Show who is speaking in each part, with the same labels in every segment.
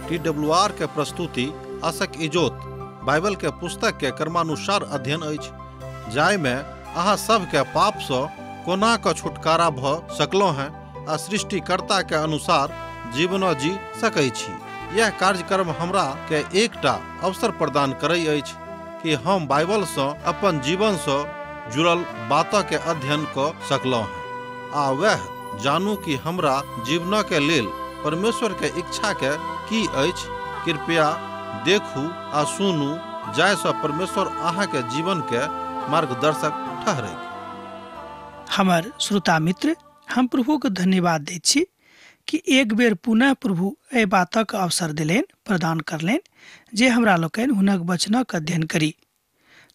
Speaker 1: TWR के प्रस्तुति आशक इजोत बाइबल के पुस्तक के क्रमानुसार अध्ययन अछि, जाय में अहाँ सब के पाप से कोना क छुटकारा भ सकलो हैं आ सृष्टिकर्ता के अनुसार जीवन जी सकै छी। यह कार्यक्रम हमरा के एकटा अवसर प्रदान करई अछि कि हम बाइबल से अपन जीवन से जुड़ल बात के अध्ययन क सकलो हैं आ वह जानू कि हमरा जीवन के लेल परमेश्वर के इच्छा के की अछि। कृपया देखू आ सुनू, जाय से परमेश्वर अहाँ के जीवन के मार्गदर्शक ठहरे।
Speaker 2: हमर श्रोता मित्र, हम प्रभु के धन्यवाद दै छी कि एक बेर पुनः प्रभु एहि बातक अवसर दिलेन, प्रदान करलेन जे हमरा लोकनि हुनक वचनक अध्ययन करी।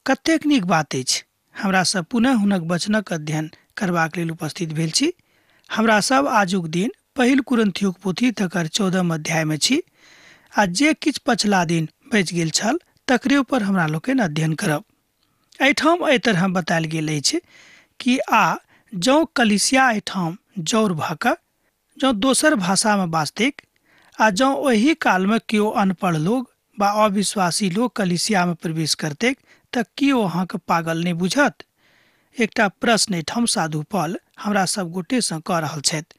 Speaker 2: कतेक नीक बात अछि हमरा सब पुनः हुनक वचनक अध्ययन करबाक लेल उपस्थित भेल छी। हमरा सब आजुक दिन पहिल कुरिन्थियोक पोथी तकर 14 अध्याय में छी आ जे किछ पछिला दिन बचि गेल छल तकरे ऊपर हमरा लोकनि अध्ययन करब। एहिठाम एहि तरह बतायल गेल अछि कि जँ कलीसिया एहिठाम जौर भऽ कऽ जँ दोसर भाषा में बाजतैक आ जँ ओहि काल में केओ अनपढ़ लोग वा अविश्वासी लोग कलीसिया में प्रवेश करतैक तऽ केओ अहाँके पागल नहि बुझत। एकटा प्रश्न एहिठाम साधु पॉल हमरा सब गोटे सँ कऽ रहल छथि।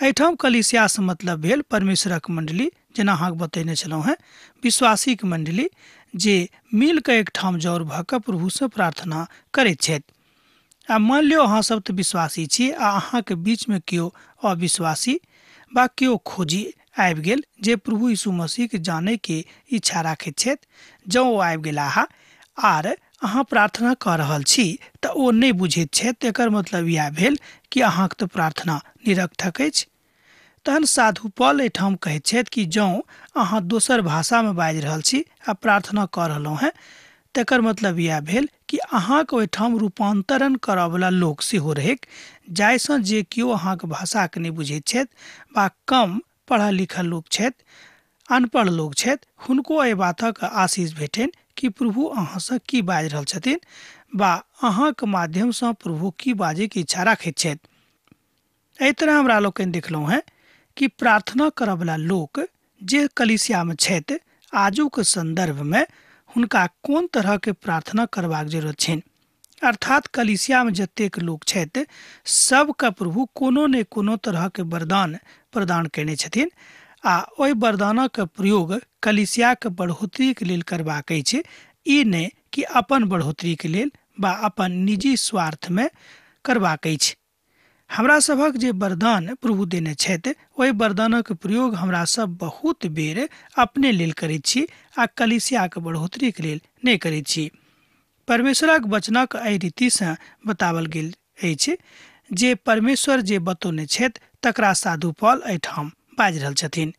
Speaker 2: एहिठाम कलीसिया से मतलब भेल परमेश्वरक मंडली, जेना अहाँके बतैने छलहुँ हैं, विश्वासीक मंडली जे मिल कऽ एकठाम जौर भऽ कऽ प्रभु से प्रार्थना करैत छथि। आ मान लियो अहाँ सब तऽ विश्वासी छी आ अहाँके बीच में केओ अविश्वासी वा केओ खोजी आबि गेल जे प्रभु यीशु मसीह के जाने के इच्छा राखैत छथि। जँ ओ आबि गेलाह आर अहाँ प्रार्थना कऽ रहल छी तऽ ओ नहि बुझैत छथि, एकर मतलब इएह भेल कि अहाँके तऽ प्रार्थना निरर्थक अछि। तहन साधु पॉल एहिठाम कहैत छथि कि जँ अहाँ दोसर भाषा में बाजि रहल छी आ प्रार्थना कऽ रहलहुँ हैं, तेकर मतलब इएह भेल कि अहाँके ओहिठाम रूपांतरण करयवला लोक सेहो रहैक, जाहिसँ जे केओ अहाँके भाषाके नहि बुझैत छथि वा कम पढ़ल लिखल लोक छथि, अनपढ़ लोक छथि, हुनको एहि बातक आशीष भेटनि कि प्रभु अहाँसँ की बाजि रहल छथिन वा अहाँके माध्यमसँ प्रभु की बाजैके इच्छा राखैत छथि। एहि तरह हमरा लोकनि देखलहुँ हैं कि प्रार्थना करयवला लोक जे कलीसिया में छथि, आजुक संदर्भ में हुनका कोन तरह के प्रार्थना करबाक जरूरत छनि। अर्थात कलीसिया में जतेक लोक छथि सबके प्रभु कोनो ने कोनो तरह के वरदान प्रदान केने छथिन आ ओहि वरदानक प्रयोग कलीसिया के बढ़ोतरी के लेल करबाक अछि, ई नहि कि अपन बढ़ोतरी के लेल वा अपन निजी स्वार्थ में करबाक अछि। हमरा सभक जे वरदान प्रभु देने छथि ओहि वरदानक प्रयोग हमरा सब बहुत बेर अपने लेल करैत छी आ कलीसिया के बढ़ोतरी के लेल नहि करैत छी। परमेश्वरक वचनक एहि रीति से बतावल गेल अछि जे परमेश्वर जे बतौने छथि तकरा साधु पॉल एहिठाम बाजि रहल छथिन।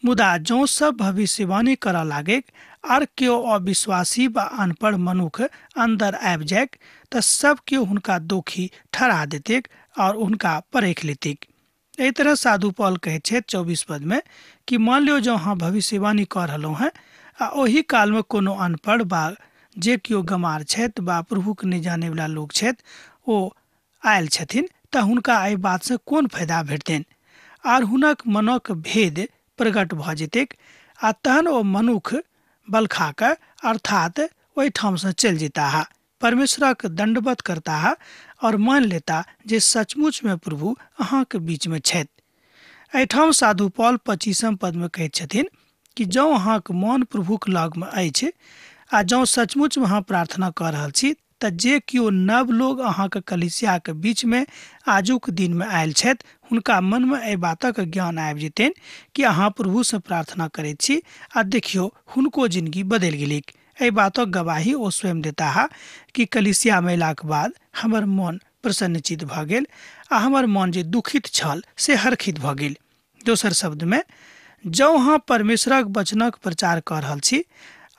Speaker 2: मुदा जँ सब भविष्यवाणी करऽ लागैक आर केओ अविश्वासी वा अनपढ़ मनुख अंदर आबि जायक तऽ सब केओ हुनका दोषी ठहरा देतैक और हुनका परखि लेतैक। एहि तरह साधु पॉल कहैत छथि 24 पद में कि मान लियो जँ अहाँ भविष्यवाणी कऽ रहलहुँ हैं आ ओहि काल में कोनो अनपढ़ वा जे केओ गमार छथि वा प्रभुके नहि जानैवला लोक छथि ओ आयल छथिन तऽ हुनका एहि बात से कोन फायदा भेटतनि आर हुनक मनक भेद प्रकट भऽ जेतैक आ तहन ओ मनुख बलखा कऽ अर्थात ओहिठाम से चलि जेताह, परमेश्वरक दंडवत करताह और मान लेता जे सचमुच में प्रभु अहाँके बीच में छथि। एहिठाम साधु पॉल 25 पद में कहैत छथिन कि जँ अहाँके मन प्रभुक लग में अछि आ जँ सचमुच में अहाँ प्रार्थना कऽ रहल छी तऽ जे केओ नव लोग अहाँके कलीसिया के बीच में आजुक दिन में आयल छथि हुनका मन में एहि बातक ज्ञान आबि जेतनि कि अहाँ प्रभु से प्रार्थना करैत छी आ देखियो हुनको जिंदगी बदलि गेलिक। एहि बातक गवाही ओ स्वयं देताह कि कलीसिया में अयलाक बाद हमर मन प्रसन्नचित भऽ गेल आ हमर मन जे दुखित छल से हर्षित भऽ गेल। दोसर शब्द में, जँ अहाँ परमेश्वरक वचनक प्रचार कऽ रहल छी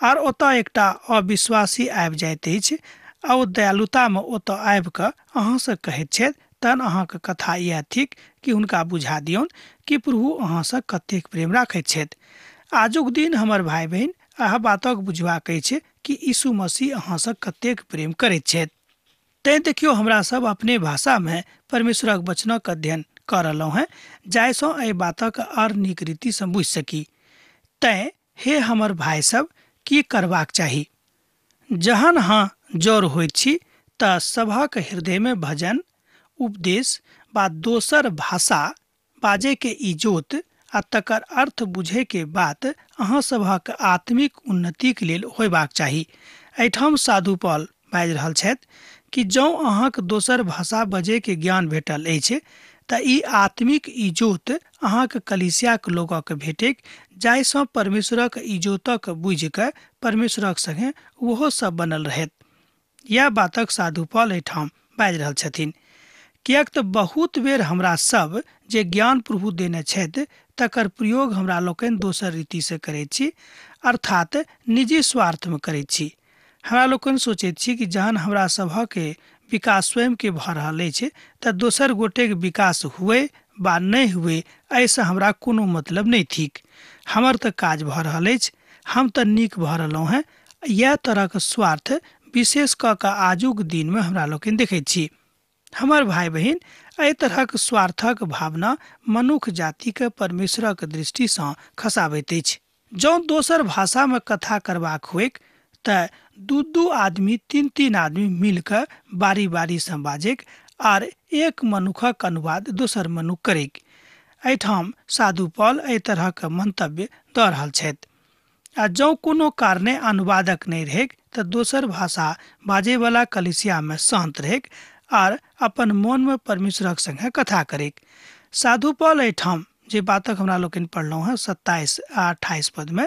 Speaker 2: आर ओतऽ एकटा अविश्वासी आबि जाइत अछि आ ओ दयालुता में ओतऽ आबि कऽ अहाँसँ कहैत छथि, तहन अहाँके कथा इएह थिक कि हुनका बुझा दियौन कि प्रभु अहाँसँ कतेक प्रेम राखैत छथि। आजुक दिन हमर भाई बहन अहाँ बातक बुझबाक अछि कि यीशु मसीह अहाँसँ कतेक प्रेम करैत छथि। तैं देखियो हमरा सब अपने भाषा में परमेश्वरक वचनक अध्ययन कऽ रहलहुँ हैं, जाहिसँ एहि बातक और नीक रीति से बुझि सकी। तैं हे हमर भाई सब की करबाक चाही। जहन हाँ जर होइत छी तऽ सभक हृदय में भजन उपदेश बा दोसर भाषा बाजे के इजोत आ तकर अर्थ बुझे के बात अहाँ सभक आत्मिक उन्नति के लेल होयबाक चाही। एहिठाम साधु पॉल बाजि रहल छथि कि जँ अहाँक दोसर भाषा बजे के ज्ञान भेटल अछि तऽ ई आत्मिक इजोत अहाँक कलीसियाक लोकक भेटैक जाहिसँ परमेश्वरक इजोतक बुझि कऽ परमेश्वरक संगे ओहो सब बनल रहैत। यह बातक साधु पॉल एहिठाम बाजि रहल छथिन। किएक तऽ बहुत बेर हमरा सब जे ज्ञान प्रभु देने छथि तकर प्रयोग हमरा लोकनि दोसर रीति से करैत छी, अर्थात निजी स्वार्थ में करैत छी। हमरा लोकनि सोचैत छी कि जहन हमरा सभक विकास स्वयं के भऽ रहल अछि तऽ दोसर गोटे के विकास हुए बा नहीं हुए एहिसँ हमरा कोनो मतलब नहीं थिक। हमर तऽ काज भऽ रहल अछि, हम तऽ नीक भऽ रहलहुँ हैं। यह तरह के स्वार्थ विशेष कऽ कऽ आजुक दिन में हमरा लोकनि देखैत छी। हमर भाई बहिन, एहि तरहक स्वार्थक भावना मनुष्य जाति के परमेश्वरक दृष्टि सँ खसाबैत अछि। जँ दोसर भाषा में कथा करबाक होइक तऽ दू आदमी तीन आदमी मिलकर बारी बारी सँ बाजैक आर एक मनुखक अनुवाद दोसर मनुख करैक। एहिठाम साधु पॉल एहि तरहक मंतव्य दऽ रहल छथि। आ जँ कोनो कारणे अनुवादक नहीं रहेक तऽ दोसर भाषा बाजे वाला कलिसिया में शांत रहेक आर अपन मन में परमेश्वरक संगे कथा करेक। साधु पॉल एहिठाम जे बातक हमरा लोकनि पढ़लहुँ हैं 27 आ 28 पद में,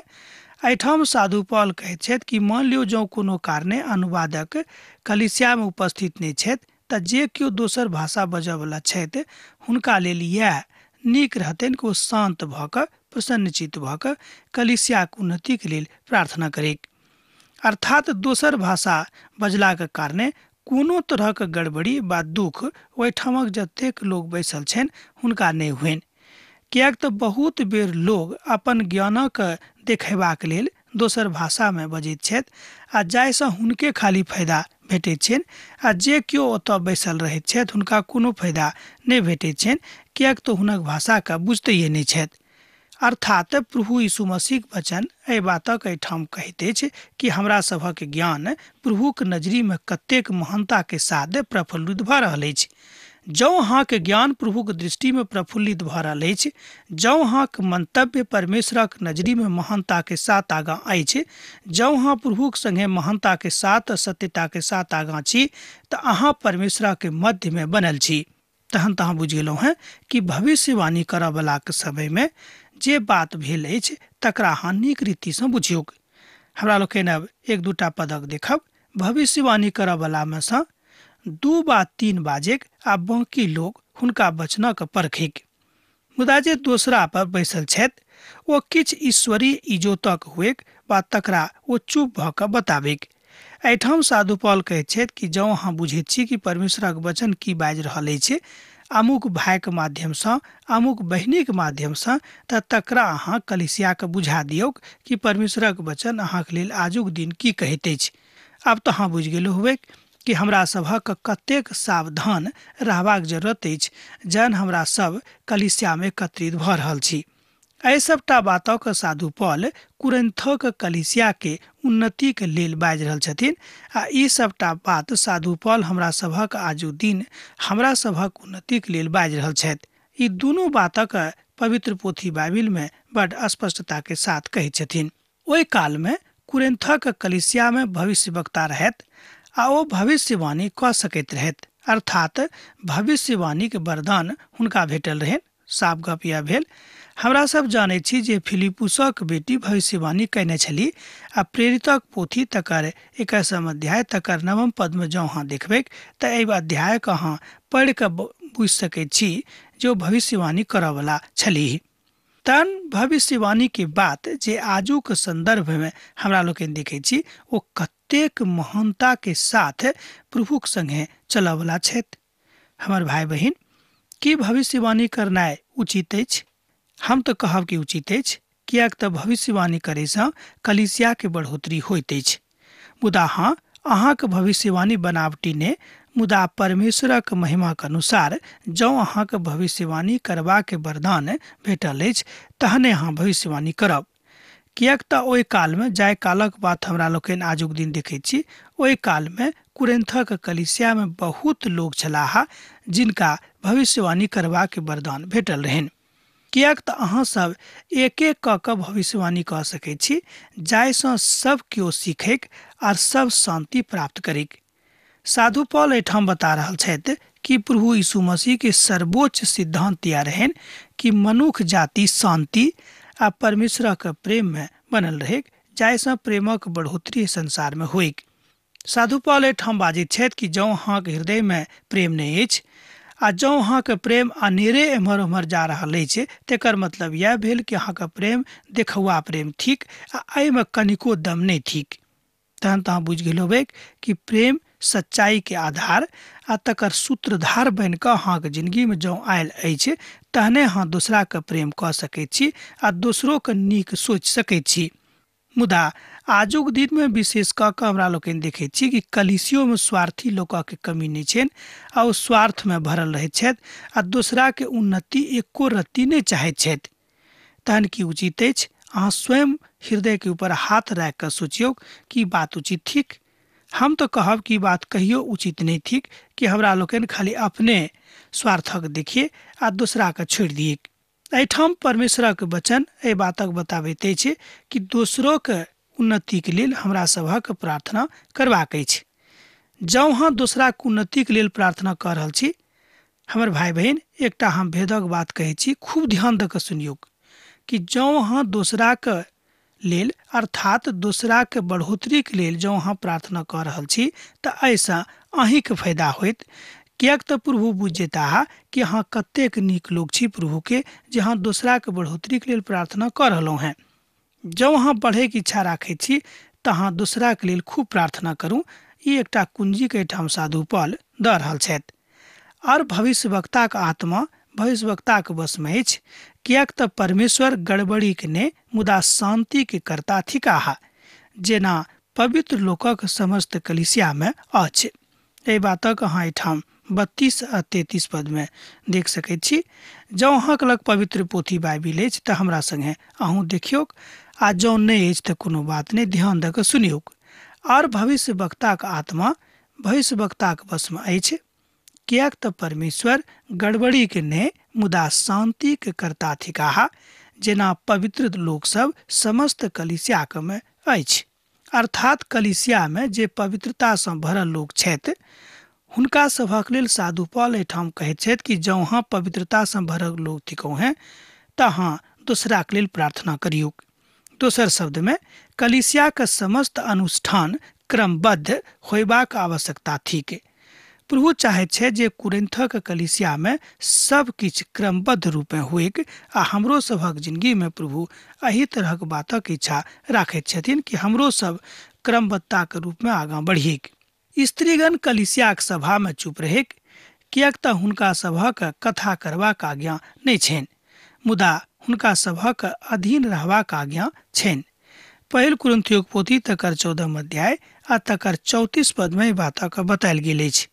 Speaker 2: एहिठाम साधु पॉल कहैत छथि कि मान लियौ जँ कोनो कारणे अनुवादक कलिसिया में उपस्थित नहीं छथि तऽ जे केओ दोसर भाषा बजय वाला छथि हुनका लेल यह नीक रहतनि कि ओ शांत भऽ कऽ प्रसन्नचित्त भऽ कऽ कलिसियाक उन्नति के लेल प्रार्थना करेक। अर्थात दोसर भाषा बजलाक कारणे कोनो तरहक गड़बड़ी बा दुख ओहिठामक जतेक लोग बैसल छनि हुनका नहीं हुएन। किएक तऽ बहुत बेर लोग अपन ज्ञानक देखेबाक लेल दोसर भाषा में बजैत छथि आ जाहिसँ हुनके खाली फायदा भेटैत छनि आ जे केओ ओतऽ बैसल रहैत छथि हुनका कोनो फायदा नहीं भेटैत छनि, किएक तऽ हुनक भाषा के बुझिते नहीं छथि। अर्थात प्रभु यीशु मसीह वचन एहि बातक एहिठाम कहैत अछि कि हमरा सभक ज्ञान प्रभुक नजरी में कतेक महानता के साथ प्रफुल्लित भऽ रहल अछि। जँ अहाँके ज्ञान प्रभुक दृष्टि में प्रफुल्लित भऽ रहल अछि, जँ अहाँक मंतव्य परमेश्वरक नजरी में महानता के साथ आगाँ अछि, जँ अहाँ प्रभुक संगे महानता के साथ सत्यता के साथ आगाँ छी तऽ अहाँ परमेश्वर के मध्य में बनल छी। तहन तऽ अहाँ बुझि गेलहुँ हैं कि भविष्यवाणी करऽ वाला के समय में जे बात भेल अछि तकरा अहाँ नीक रीति सँ बुझियौक। हमरा लोकनि अब 1-2 पदक देखब। भविष्यवाणी करऽ वाला में सँ 2 वा 3 बाजेक आ बाँकी लोग हुनका वचनक परखैक। मुदा जे दोसरा पर बैसल छथि ओ किछ ईश्वरीय इजोतक हुएक वा तकरा ओ चुप भऽ कऽ बताबैक। एहिठाम साधु पॉल कहैत छथि कि जँ अहाँ बुझैत छी कि परमेश्वरक वचन की बाजि रहल अछि अमुक भाई के माध्यम सँ, अमुक बहिनी के माध्यम सँ, तऽ तकरा अहाँ कलिसिया के बुझा दियौक कि परमेश्वरक वचन अहाँके लेल आजुक दिन की कहैत अछि। आब तऽ अहाँ बुझि गेलहुँ होबे कि हमरा सभक कतेक सावधान रहबाक जरूरत अछि जहन हमरा सब कलिसिया में एकत्रित भऽ रहल छी। एहि सबटा बातक साधु पॉल कुरिन्थक कलिसिया के उन्नति के लेल बाजि रहल छथिन आ ई सबटा बात साधु पॉल हमरा सभक आजु दिन हमरा सभक उन्नति के लेल बाजि रहल छथि। ई दुनू बातक पवित्र पोथी बाइबिल में बड़ स्पष्टता के साथ कहै छथिन। ओहि काल में कुरिन्थक कलिसिया में भविष्यवक्ता रहैत आ ओ भविष्यवाणी कऽ सकैत रहैत, अर्थात भविष्यवाणी के वरदान हुनका भेटल रहनि। साफ गप यह भेल। हमरा सब जानै छी जे फिलिपुसक बेटी भविष्यवाणी कयने छलीह आ प्रेरितक पोथी तकर 21 अध्याय तकर 9 पद में जँ अहाँ देखबै तऽ एहि अध्याय के अहाँ पढ़ि कऽ बुझि सकैत छी जे ओ भविष्यवाणी करऽ वाला छलीह। तहन भविष्यवाणी के बात जे आजुक संदर्भ में हमरा लोकनि देखै छी ओ कतेक महानता के साथ प्रभुक संगे चलऽ वाला छथि। हमर भाई बहिन, की भविष्यवाणी करनाइ उचित अछि? हम तऽ कहब कि उचित अछि, किएक तऽ भविष्यवाणी करै सँ कलिसिया के बढ़ोतरी होइत अछि। मुदा हाँ, अहाँके भविष्यवाणी बनावटी ने, मुदा परमेश्वरक महिमाक अनुसार जँ अहाँके भविष्यवाणी करबाक वरदान भेटल अछि तहने अहाँ भविष्यवाणी करब। किएक तऽ ओहि कालमे जाय कालक बात हमरा लोकनि आजुक दिन देखैत छी। ओहि कालमे कुरिन्थक कलीसियामे बहुत लोग छलाह जिनका भविष्यवाणी करबाक वरदान भेटल रहनि। किएक तऽ अहाँ सब एक एक कऽ कऽ भविष्यवाणी कऽ सकैत छी, जाहिसँ सब केओ सीखैक आर सब शांति प्राप्त करिक। साधु पौल एहिठाम बता रहल छथि कि प्रभु यीशु मसीह के सर्वोच्च सिद्धांत यह रहन कि मनुष्य जाति शांति आ परमेश्वरक प्रेम में बनल रहे, जाहिसँ प्रेमक बढ़ोतरी संसार में होइक। साधु पौल एहिठाम बाजैत छथि कि जँ अहाँके हृदय में प्रेम नहीं अछि आ जँ अहाँके प्रेम अनेरे एम्हर उम्हर जा रहल अछि, तेकर मतलब यह भेल कि अहाँके प्रेम देखौआ प्रेम थिक आ एहिमे कनिको दम नहीं थिक। तहन तऽ अहाँ बुझि गेल होबै कि प्रेम सच्चाई के आधार आ तकर सूत्रधार बन कऽ अहाँके जिंदगी में जँ आयल अछि, तहने अहाँ दूसरा के प्रेम कऽ सकैत छी आ दोसरो के नीक सोचि सकैत छी। मुदा आजुक दिन में विशेष कऽ कऽ हमरा लोकनि देखैत छी कि कलीसियो में स्वार्थी लोकक के कमी नहीं छनि आ ओ स्वार्थ में भरल रहैत छथि आ दोसरा के उन्नति एको रत्ती नहीं चाहैत छथि। तहन की उचित अछि? अहाँ स्वयं हृदय के ऊपर हाथ राखि कऽ सोचियौ कि बात उचित थिक। हम तो कहब कि बात कहियो उचित नहीं थिक कि हमरा लोकनि खाली अपने स्वार्थक देखिए आ दूसरा के छोड़ि दिए। एहिठाम परमेश्वरक वचन एहि बातक बताबैत अछि कि दोसरो के उन्नति के लेल हमरा सभक प्रार्थना करबाक अछि। जँ अहाँ दोसरा के उन्नति के लेल प्रार्थना कर रहल छी, हमर भाई बहन, एकटा हम भेदक बात कहै छी, खूब ध्यान दऽ कऽ सुनियौ कि जँ अहाँ दोसरा के लेल अर्थात दोसरा के बढ़ोतरी के लेल जँ अहाँ प्रार्थना कर रहल छी तऽ ऐसा अहीं के फायदा होइत। किएक तऽ प्रभु बुझ जेता कि अहाँ कतेक नीक लोग छी प्रभु के, जे अहाँ दोसरा के बढ़ोतरी के लेल प्रार्थना कर रहलहुँ हैं। जँ अहाँ बढ़े के इच्छा राखै छी तऽ अहाँ दोसरा के लेल खूब प्रार्थना करू। ई एकटा कुंजी के एहिठाम साधु पौल दऽ रहल छथि। और भविष्यवक्ता के आत्मा भविष्यवक्ता के वश में अछि, किएक तऽ परमेश्वर गड़बड़ी के ने मुदा शांति के कर्ता थिकाह, जेना पवित्र लोकक समस्त कलीसिया में अछि। एहि बातक अहाँ एहिठाम 32 आ 33 पद में देख सकैत छी। जँ अहाँके लग पवित्र पोथी बाइबिल अछि तऽ हमरा संगे अहूँ देखियौ, आ जँ नहीं अछि तऽ कोनो बात नहीं, ध्यान दऽ कऽ सुनियौ। और भविष्यवक्ता के आत्मा भविष्यवक्ता के वश में अछि, किएक तऽ परमेश्वर गड़बड़ी के ने मुदा शांति के कर्ता थिकाह, जेना पवित्र लोक सब समस्त कलीसिया में अछि। अर्थात कलीसिया में जे पवित्रता से भरल लोग छथि, हुनका सभक लेल साधु पौल एहिठाम कहैत छथि कि जँ अहाँ पवित्रता से भरल लोग थिकौ हैं तऽ अहाँ दूसरा के लेल प्रार्थना करियौ। दोसर शब्द में कलीसिया के समस्त अनुष्ठान क्रमबद्ध होयबाक आवश्यकता थिक। प्रभु चाहैत छै जे कुरिन्थक कलीसिया में सब किछ क्रमबद्ध रूप में होइक आ हमरो सभक जिंदगी में प्रभु एही तरहक बातक इच्छा राखैत छथिन कि हमरो सब क्रमबद्धता के रूप में आगाँ बढ़िक। स्त्रीगण कलीसिया के सभा में चुप रहेक, किएक तऽ हुनका सभक कथा करबाक आज्ञा नहीं छनि, मुदा हुनका सभक अधीन रहबाक आज्ञा छनि। पहिल कुरिन्थियों पोथी तकर 14 अध्याय आ तकर 34 पद में बातक बतायल गेल अछि।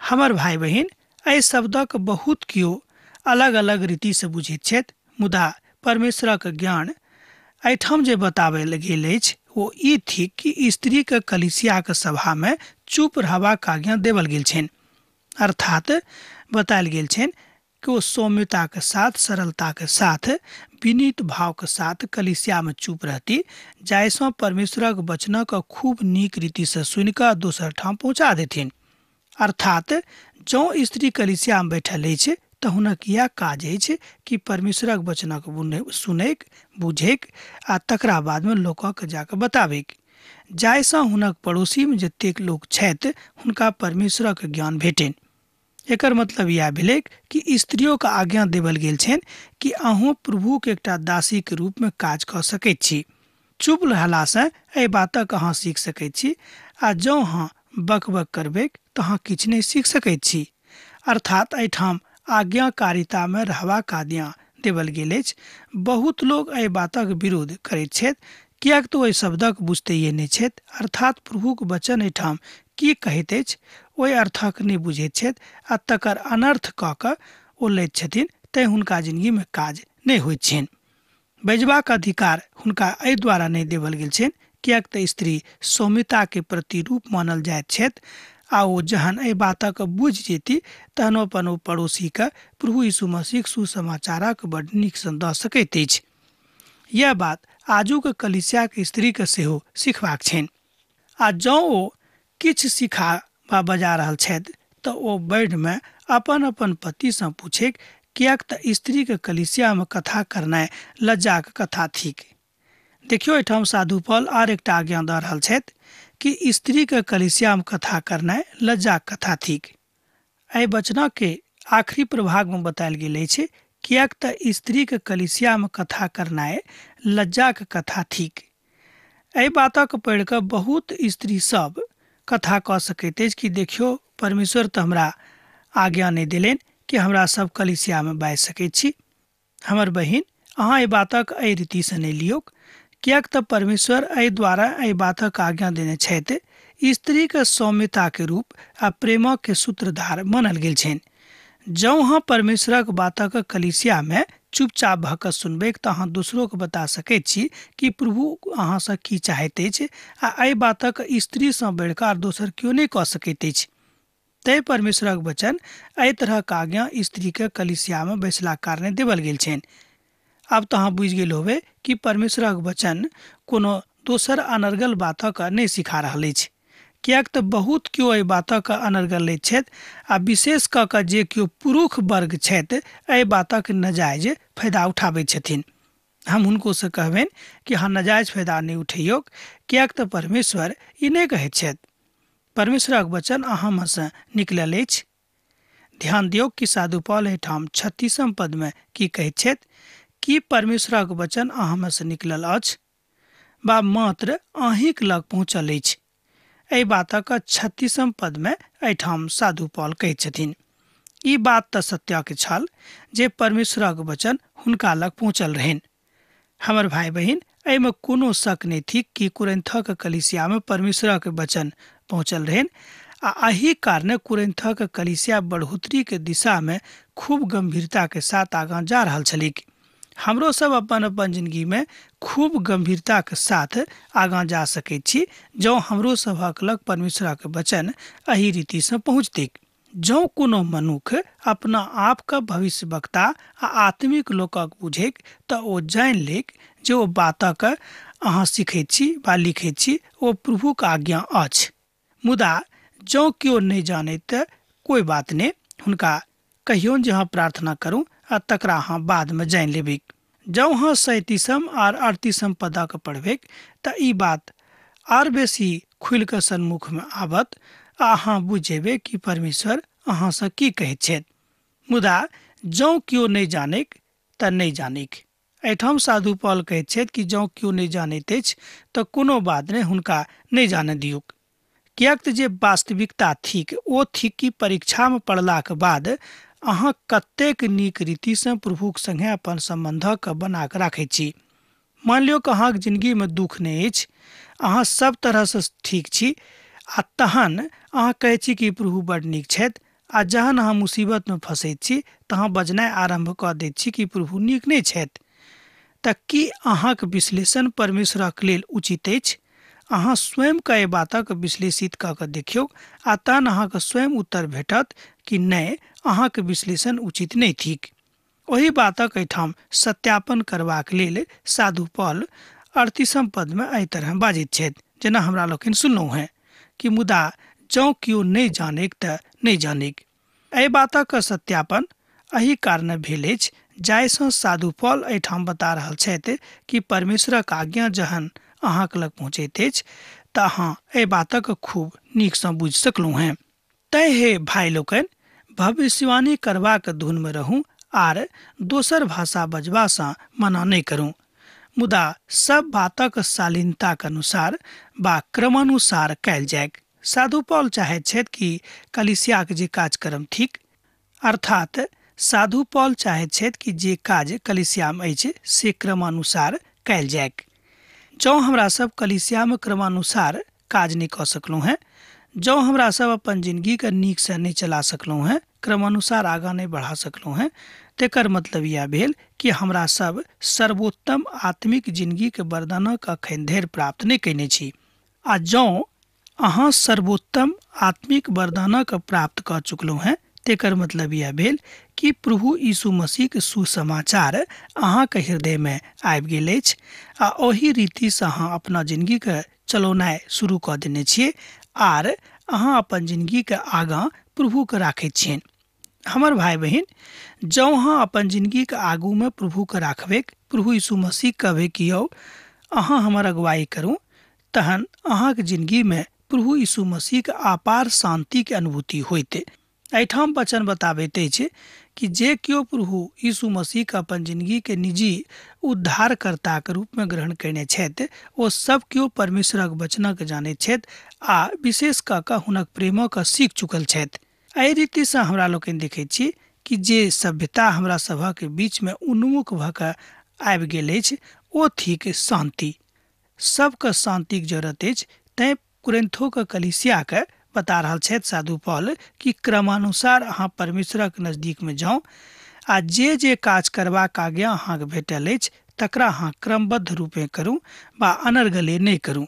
Speaker 2: हमर भाई बहन, एहि शब्दक बहुत कियो अलग अलग रीति से बुझैत छथि, मुदा परमेश्वरक ज्ञान एहिठाम जे बताबल गेल अछि वो ई थिक कि स्त्री के कलीसिया के सभा में चुप रहबाक आज्ञा देवल गेल छनि। अर्थात बतायल गेल छनि कि वो सौम्यता के साथ, सरलता के साथ, विनीत भाव के साथ कलीसिया में चुप रहती, जाहिसँ परमेश्वरक वचनक खूब नीक रीति से सुनिकऽ दोसर ठाम पहुँचा देथिन। अर्थात जँ स्त्री कलीसिया में बैठल अछि तऽ हुनक यह काज अछि कि परमेश्वरक वचनक सुनैक, बुझैक आ तकरा बाद में लोकक जाकऽ बताबैक, जाहिसँ हुनक पड़ोसी में जतेक लोक छथि हुनका परमेश्वरक ज्ञान भेटनि। एकर मतलब यह भेलै कि स्त्रियों का आज्ञा देवल गेल छनि कि अहूँ प्रभु के एकटा दासी के रूप में काज कऽ सकैत छी। चुप रहला से एहि बातक अहाँ सीख सकैत छी, आ जँ अहाँ बकबक करबै तऽ अहाँ किछु नहीं सीख सकैत छी। अर्थात एहिठाम आज्ञाकारिता में रहबाक आज्ञा देवल गेल अछि। बहुत लोग एहि बातक विरोध करैत छथि, किएक तऽ ओहि शब्दक बुझते नहीं छथि। अर्थात प्रभुक वचन एहिठाम की कहैत अछि ओहि अर्थक नहीं बुझैत छथि आ तकर अनर्थ कऽ कऽ ओ लैत छथिन, तैं हुनका जिंदगी में काज नहीं होइत छनि। बजबाक अधिकार हुनका एहि द्वारा नहीं देवल गेल छनि कियाक तऽ स्त्री सौम्यता के प्रतिरूप मानल जाइत छथि आ ओ जहन एहि बातक बुझ जेती तहन अपन ओ पड़ोसी के प्रभु यीशु मसीह सुसमाचारक बड़ नीक सँ दऽ सकैत अछि। यह बात आजुक कलीसिया के स्त्री के सेहो सिखबाक छनि। आ जँ ओ किछु सिखा बजा रहल छथि तऽ ओ बढ़ि में अपन अपन पति सँ पूछे कियाक तऽ स्त्री के कलीसिया में कथा करनाइ लज्जाक कथा थिक। देखियो एहिठाम साधु पौल आर एकटा आज्ञा दऽ रहल छथि कि स्त्री के कलीसिया में कथा करनाइ लज्जाक कथा थिक। एहि वचनक के आखिरी प्रभाग में बतायल गेल अछि कियाक तऽ स्त्री के कलीसिया में कथा करनाइ लज्जाक कथा थिक। एहि बातक पढ़ि कऽ बहुत स्त्री सब कथा कऽ सकैत अछि कि देखियो परमेश्वर तऽ हमरा आज्ञा नहीं देलनि कि हमरा सब कलीसिया में बाजि सकैत छी। हमर बहिन, अहाँ एहि बातक एहि रीति से नहीं लियौ कियाक तऽ परमेश्वर एहि द्वारा एहि बातक आज्ञा देने छथि स्त्री के सौम्यता के रूप आ प्रेमक के सूत्रधार मानल गेल छनि। जँ अहाँ परमेश्वरक बातक कलीसिया में चुपचाप भऽ कऽ सुनबै तऽ अहाँ दोसरो के बता सकैत छी कि प्रभु अहाँ सँ की चाहैत अछि आ एहि बातक स्त्री सँ बढ़ि कऽ दोसर केओ नहीं कऽ सकैत अछि। तैं परमेश्वरक वचन एहि तरहक आज्ञा स्त्री के कलीसिया में बैसला कारणे देवल गेल छनि। आब तऽ अहाँ बुझि गेल होबै कि परमेश्वरक वचन कोनो दोसर अनर्गल बातक नहीं सिखा रहल अछि कियाक तऽ बहुत केओ एहि बातक अनर्गल लैत छथि आ विशेष कऽ कऽ जे केओ पुरुष वर्ग छथि एहि बातक नाजायज फायदा उठाबैत छथिन। हम हुनको से कहबनि कि अहाँ नाजायज फायदा नहीं उठैयौ कियाक तऽ परमेश्वर ई नहीं कहैत छथि। परमेश्वरक वचन अहाँ में से निकलल अछि। ध्यान दियौ कि साधु पौल एहिठाम 36 पद में की कहैत छथि कि परमेश्वरक वचन अहाँ में से निकलल अछि बा मात्र अहींक लग पहुँचल अछि। एहि बातक 36 पद में एहिठाम साधु पौल कहैत छथिन। ई बात तऽ सत्यक छल जे परमेश्वरक वचन हुनका लग पहुँचल रहनि। हमर भाई बहिन, एहि में कोनो शक नहीं थी कि कुरिन्थक कलीसिया में परमेश्वरक वचन पहुँचल रहनि आ एही कारणे कुरिन्थक कलीसिया बढ़ोतरी के दिशा में खूब गंभीरता के साथ आगाँ जा रहल छलिक। हमरो सब अपन अपन जिंदगी में खूब गंभीरता के साथ आगाँ जा सकैत छी जँ हमरो सभक लग परमेश्वरक वचन एही रीति से पहुँचतै। जँ कोनो मनुख अपना आप का भविष्यवक्ता आ आत्मिक लोकक बुझेक तऽ ओ जानि लेक जे ओ बातक अहाँ सीखैत छी वा लिखैत छी ओ प्रभुक आज्ञा अछि। मुदा जँ केओ नहीं जानैत तऽ कोई बात नहीं, हुनका कहियौन जे अहाँ प्रार्थना करूँ आ तकरा अहाँ बाद में जानि लेबै। जँ अहाँ 37 आर 38 पदक पढ़बै तऽ ई बात आर बेसी खुलि कऽ सन्मुख में आबत आ अहाँ बुझेबै कि परमेश्वर अहाँ सँ की कहैत छथि। मुदा जँ केओ नहीं जानैक तऽ नहीं जानैक। एहिठाम साधु पौल कहैत छथि कि जँ केओ नहीं जानैत अछि तऽ कोनो बात नहीं, हुनका नहीं जानऽ दियौ कियाक तऽ जे वास्तविकता थिक ओ थिक कि परीक्षा में पढ़लाक बाद अहाँ कतेक नीक रीति से प्रभुक संगे अपन संबंधक बना कऽ राखैत छी। मान लियौ कि अहाँक जिंदगी में दुख नहीं अछि, अहाँ सब तरह से ठीक छी आ तहन अहाँ कहैत छी कि प्रभु बड़ नीक छथि आ जहन अहाँ मुसीबत में फंसैत छी तऽ अहाँ बजनाइ आरंभ कऽ दैत छी कि प्रभु नीक नहीं छथि। तऽ की अहाँक विश्लेषण परमेश्वरक लेल उचित अछि? अहाँ स्वयं के एहि बातक विश्लेषित कऽ कऽ देखियौ आ तहन अहाँके स्वयं उत्तर भेटत कि नहीं, अहाँके विश्लेषण उचित नहीं थिक। ओही बातक एहिठाम सत्यापन करबाक लेल साधु पौल 38 पद में एहि तरह बाजैत छथि जेना हमरा लोकनि सुनलहुँ हैं कि मुदा जँ केओ नहीं जानैक तऽ नहीं जानैक। एहि बातक सत्यापन एही कारणे भेल अछि जाहिसँ साधु पौल एहिठाम बता रहल छथि कि परमेश्वरक आज्ञा जहन अहाँक लग पहुँचैत अछि तऽ अहाँ एहि बातक खूब नीक सँ बुझि सकलहुँ हैं। तैं हे भाई लोकनि, भविष्यवाणी करबाक धुन में रहू आर दोसर भाषा बजबा सँ मना नहीं करूँ, मुदा सब बातक शालीनताक अनुसार बा क्रमानुसार कयल जायक। साधु पौल चाहैत छथि कि कलीसियाक जे कार्यक्रम थिक, अर्थात साधु पौल चाहैत छथि कि जे काज कलीसिया में अछि से क्रमानुसार कयल जायक। जँ हमरा सब कलीसिया में क्रमानुसार काज नहीं कऽ सकलहुँ हैं, जँ हमरा सब अपन जिंदगी के नीक से नहीं चला सकलहुँ हैं, क्रमानुसार आगाँ नहीं बढ़ा सकलहुँ हैं, तेकर मतलब यह भेल कि हमरा सब सर्वोत्तम आत्मिक जिंदगी के वरदानक अखन धरि प्राप्त नहीं कयने छी। आ जँ अहाँ सर्वोत्तम आत्मिक वरदानक प्राप्त कऽ चुकलहुँ हैं, तेकर मतलब यह भेल कि प्रभु यीशु मसीह के सुसमाचार अहाँके हृदय में आबि गेल अछि आ ओही रीति से अहाँ अपना जिंदगी के चलौनाइ शुरू कऽ देने छियै आर अहाँ अपन जिंदगी के आगाँ प्रभु के राखैत छियनि। हमर भाई बहिन, जँ अहाँ अपन जिंदगी के आगू में प्रभु के राखबै, प्रभु यीशु मसीह कहबै कि यौ अहाँ हमर अगुवाई करू, तहन अहाँके जिंदगी में प्रभु यीशु मसीह के अपार शांति के अनुभूति होइते। एहिठाम वचन बताबैत अछि कि जे केओ प्रभु यीशु मसीह के अपन जिंदगी के निजी उद्धारकर्ता के रूप में ग्रहण करने छथि, ओ सब केओ परमेश्वरक वचनक जानैत छथि आ विशेष कऽ कऽ हुनक प्रेमक सीख चुकल छथि। एहि रीति से हमरा लोकनि देखैत छी कि जे सभ्यता हमरा सभक बीच में उन्मुख भऽ कऽ आबि गेल अछि, ओ थिक शांति। सबके शांतिक जरूरत अछि। तैं कुरिन्थो के कलीसिया के बता रहल छथि साधु पौल कि क्रमानुसार अहाँ परमेश्वरक नजदीक में जाउ आ जे काज करबाक आज्ञा अहाँके भेटल अछि तकरा अहाँ क्रमबद्ध रूपे करू वा अनर्गले नहि करू।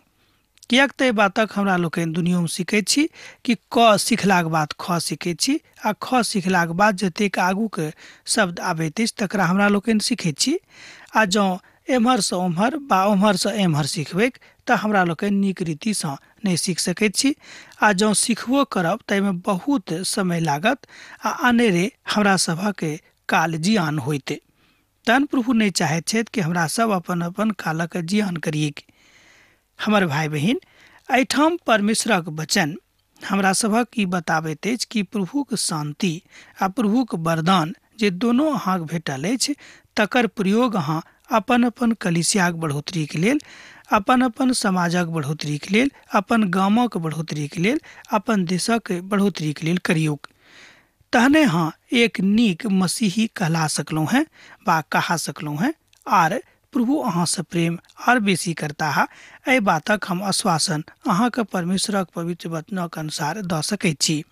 Speaker 2: किएक तऽ बातक हमरा लोकनि दुनियामे सीखैत छी कि क सिखलाक बाद ख सीखैत छी आ ख सिखलाक बाद जतेक आगूके शब्द आबैत अछि तकरा हमरा लोकनि सीखैत छी। आ जँ एम्हरसँ ओम्हर वा ओम्हरसँ एम्हर सिखबै तऽ हमरा लोकनि नीक रीतिसँ नहीं सीख सकैत छी। आ जँ सिखबो करब ताहिमे बहुत समय लागत आ अनेरे हमरा सभक काल जियान होइते। तहन प्रभु नहीं चाहैत छथि कि हमरा सब अपन अपन कालक जियान करिए। हमर भाई बहिन, एहिठाम परमेश्वरक वचन हमरा सभक ई बताबैत अछि कि प्रभुक शांति आ प्रभुक वरदान जे दोनों अहाँके भेटल अछि, तकर प्रयोग अहाँ अपन अपन कलीसियाक बढ़ोतरी के लेल, अपन अपन समाजक बढ़ोतरी के लेल, अपन गामक बढ़ोतरी के लेल, अपन देशक बढ़ोतरी के लेल करियौ। तहने हाँ एक नीक मसीही कहला सकलहुँ हैं वा कहा सकलहुँ हैं आर प्रभु अहाँ से प्रेम और बेसी करता है। एहि बातक हम आश्वासन अहाँके परमेश्वरक पवित्र वचनक अनुसार दऽ सकैत छी।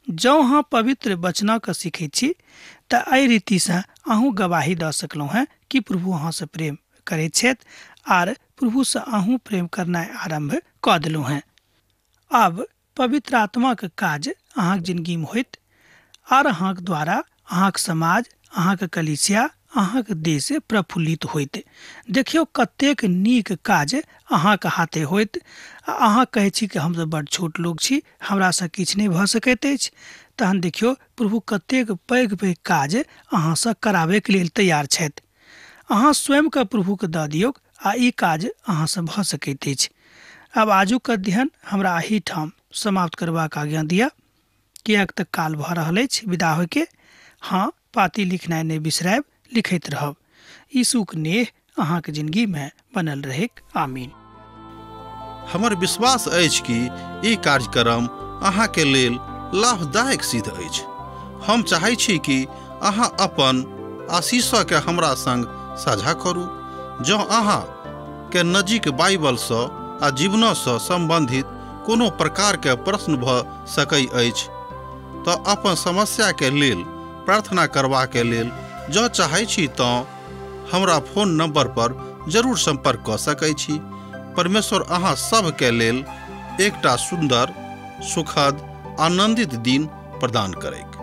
Speaker 2: जँ अहाँ पवित्र वचनक सीखैत छी तऽ एहि रीतिसँ अहूँ गवाही दऽ सकलहुँ हैं कि प्रभु अहाँ से प्रेम करैत छथि आर प्रभु से अहूँ प्रेम करनाइ आरंभ कऽ देलहुँ हैं। अब पवित्र आत्मा के काज अहाँके जिंदगी में होइत आर अहाँके द्वारा अहाँके समाज, अहाँके कलीसिया, अहाँके देश प्रफुल्लित होइत। देखियौ कतेक नीक काज अहाँके हाथे होइत। अहाँ कहै छी कि हम तऽ बड़ छोट लोग छी, हमरा से किछु नहीं भऽ सकैत अछि। तहन देखियौ प्रभु कतेक पैघ पैघ काज अहाँ से कराबे के लेल तैयार छथि। अहाँ स्वयं के प्रभु के दऽ दियौ आ ई काज अहाँ से भऽ सकैत अछि। अब आजुक अध्ययन हमरा एही ठाम समाप्त करबाक आज्ञा दिया, किएक तऽ काल भऽ रहल अछि विदा होइके। हाँ, पाती लिखनाइ नहीं बिसरायब, लिखैत रहब। यीशुक नेह अहाँके जिंदगी में बनल रहेक। आमीन।
Speaker 1: हमर विश्वास अछि कि ई कार्यक्रम अहाँके लेल लाभदायक सिद्ध अछि। हम चाहै छी कि अहाँ अपन आशीषके हमरा संग साझा करू। जँ अहाँ के नजीक बाइबलसँ आ जीवनसँ संबंधित कोनो प्रकारके प्रश्न भऽ सकै अछि तऽ अपन समस्याके लेल प्रार्थना करबाके लेल जँ चाहै छी तऽ हमरा फोन नंबर पर जरूर संपर्क कऽ सकै छी। परमेश्वर अहाँ सबके लेल एकटा सुंदर, सुखद, आनंदित दिन प्रदान करैक।